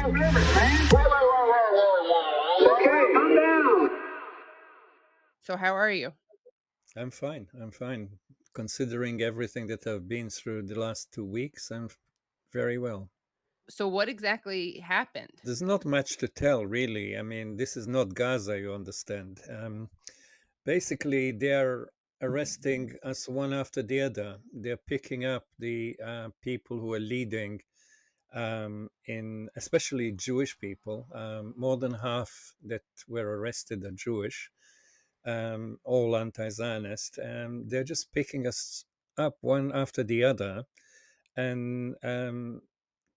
Okay, calm down. So how are you? I'm fine. I'm fine. Considering everything that I've been through the last 2 weeks, I'm very well. So what exactly happened? There's not much to tell, really. I mean, this is not Gaza, you understand. Basically, they're arresting us one after the other. They're picking up the people who are leading, in especially Jewish people. More than half that were arrested are Jewish, all anti-Zionist. They're just picking us up one after the other and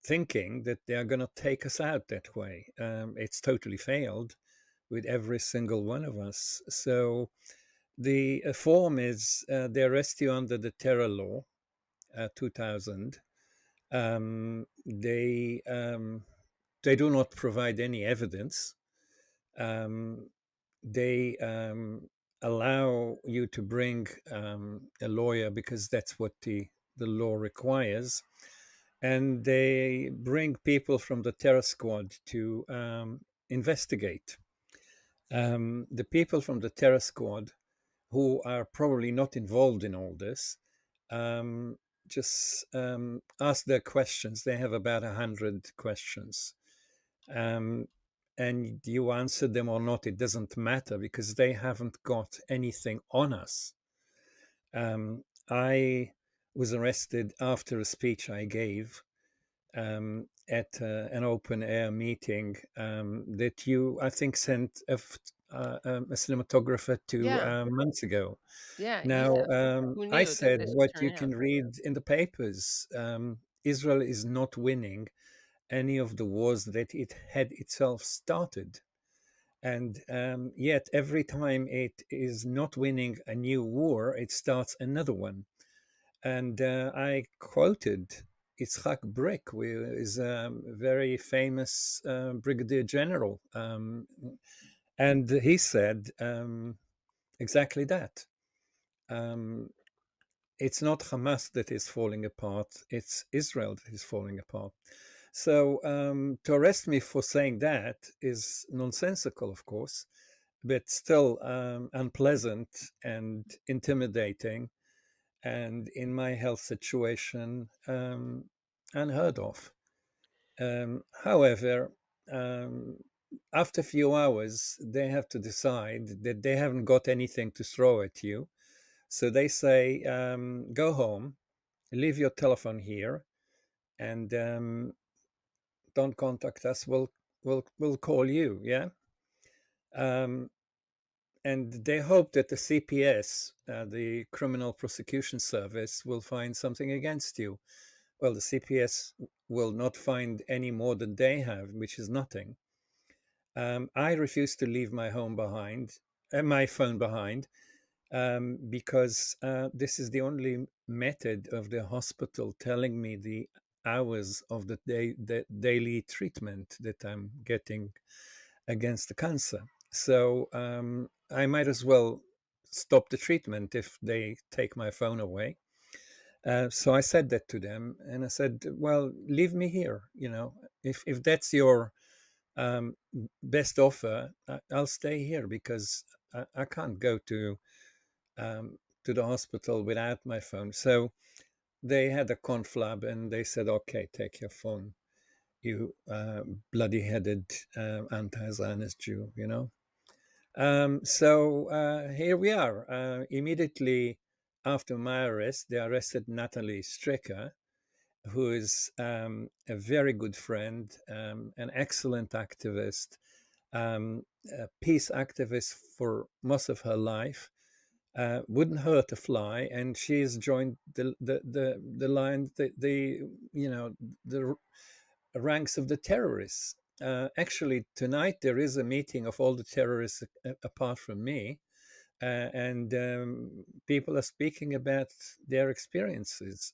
thinking that they are going to take us out that way. It's totally failed with every single one of us. So the form is they arrest you under the terror law, 2000. They do not provide any evidence. Um, they allow you to bring a lawyer because that's what the law requires. And they bring people from the terror squad to investigate. The people from the terror squad who are probably not involved in all this um, just ask their questions. They have about 100 questions. Um, and you answer them or not, it doesn't matter because they haven't got anything on us. I was arrested after a speech I gave at an open air meeting that you, I think, sent a cinematographer to Yeah. months ago. Yeah, Now, Yusuf. Who I knew that said this would what turn you out? can read in the papers. Israel is not winning any of the wars that it had itself started. And yet, every time it is not winning a new war, it starts another one. And I quoted Itzhak Brick, who is a very famous brigadier general. And he said exactly that. Um, it's not Hamas that is falling apart, it's Israel that is falling apart. So to arrest me for saying that is nonsensical, of course, but still unpleasant and intimidating, and in my health situation, unheard of. However, um, after a few hours, they have to decide that they haven't got anything to throw at you. So they say, go home, leave your telephone here, and don't contact us. We'll call you. Yeah. Um, and they hope that the CPS, the Criminal Prosecution Service, will find something against you. Well, the CPS will not find any more than they have, which is nothing. I refuse to leave my home behind, my phone behind, because this is the only method of the hospital telling me the hours of the daily treatment that I'm getting against the cancer. So I might as well stop the treatment if they take my phone away. So I said that to them, and I said, "Well, leave me here. You know, if that's your um, best offer, I'll stay here because I can't go to the hospital without my phone." So they had a conflab, and they said, "Okay, take your phone, you bloody-headed anti-Zionist Jew." You know. So here we are. Immediately after my arrest, they arrested Natalie Strecker, who is a very good friend, an excellent activist, a peace activist for most of her life. Wouldn't hurt a fly, and she's joined the line, the you know the ranks of the terrorists. Actually, tonight there is a meeting of all the terrorists apart from me, and people are speaking about their experiences.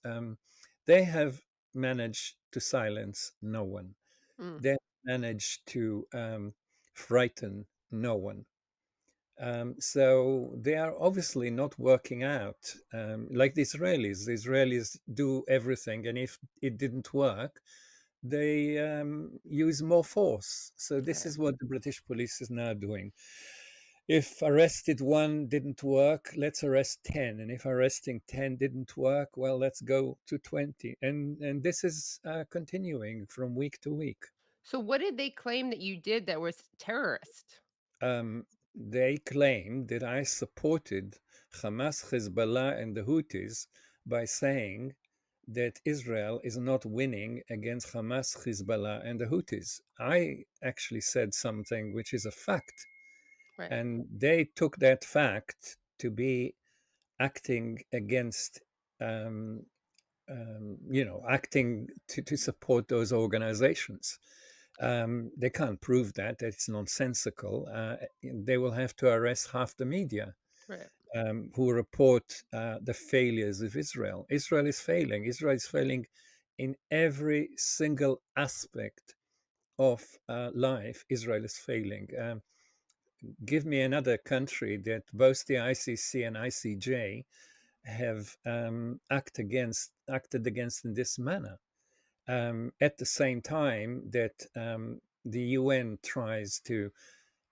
They have managed to silence no one. Mm. They have managed to frighten no one. So they are obviously not working out like the Israelis. The Israelis do everything, and if it didn't work, they use more force. So this Right. is what the British police is now doing. If arrested one didn't work, let's arrest 10. And if arresting 10 didn't work, well, let's go to 20. And this is continuing from week to week. So what did they claim that you did that was terrorist? They claim that I supported Hamas, Hezbollah, and the Houthis by saying that Israel is not winning against Hamas, Hezbollah, and the Houthis. I actually said something which is a fact, Right. and they took that fact to be acting against, um, acting to support those organizations. They can't prove that. It's nonsensical. They will have to arrest half the media Right. who report the failures of Israel. Israel is failing. Israel is failing in every single aspect of life. Israel is failing. Give me another country that both the ICC and ICJ have acted against in this manner. At the same time that the UN tries to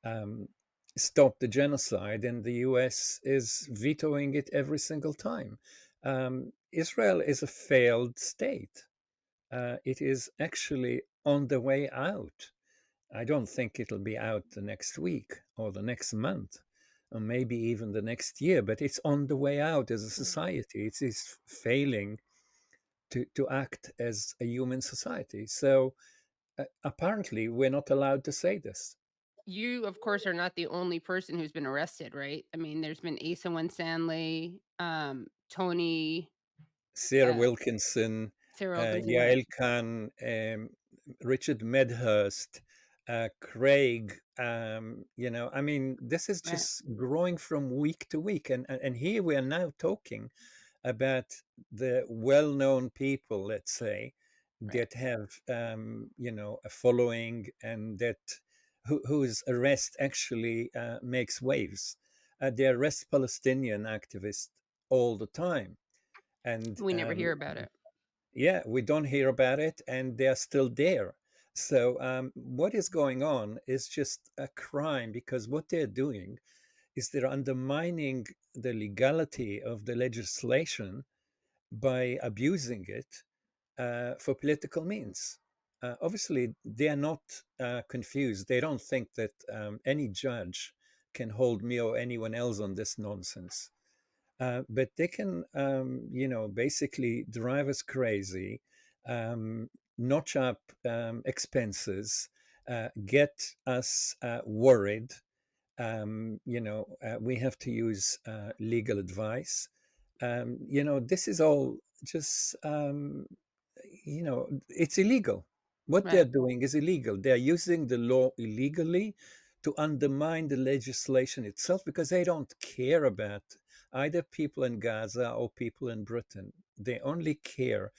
um, stop the genocide, and the US is vetoing it every single time. Israel is a failed state. It is actually on the way out. I don't think it'll be out the next week or the next month, or maybe even the next year, but it's on the way out as a Mm. society. It is failing to act as a human society. So apparently, we're not allowed to say this. You, of course, are not the only person who's been arrested, right? I mean, there's been Asa Winstanley, Tony, Sarah uh, Wilkinson, Sarah Wilkinson, right? Yael Khan, Richard Medhurst, Craig. I mean, this is Right. just growing from week to week, and here we are now talking about the well-known people, let's say, Right. that have a following, and that whose arrest actually makes waves. They arrest Palestinian activists all the time, and We never hear about it. yeah, we don't hear about it, and they're still there. So what is going on is just a crime, because what they're doing is they're undermining the legality of the legislation by abusing it for political means. Obviously, they are not confused. They don't think that any judge can hold me or anyone else on this nonsense. But they can, basically drive us crazy, notch up expenses, get us worried. We have to use legal advice. This is all just, it's illegal. What they're Right. doing is illegal. They're using the law illegally to undermine the legislation itself, because they don't care about either people in Gaza or people in Britain. They only care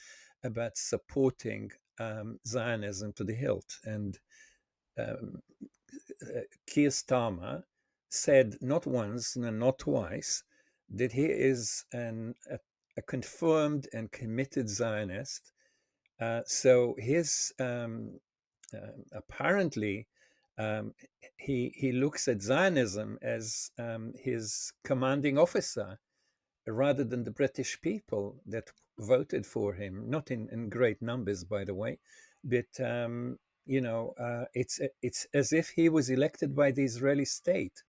about supporting Zionism to the hilt. And um, Keir Starmer said not once, no, not twice, that he is a confirmed and committed Zionist. So his apparently um, he looks at Zionism as his commanding officer, rather than the British people that voted for him, not in great numbers, by the way, but it's as if he was elected by the Israeli state.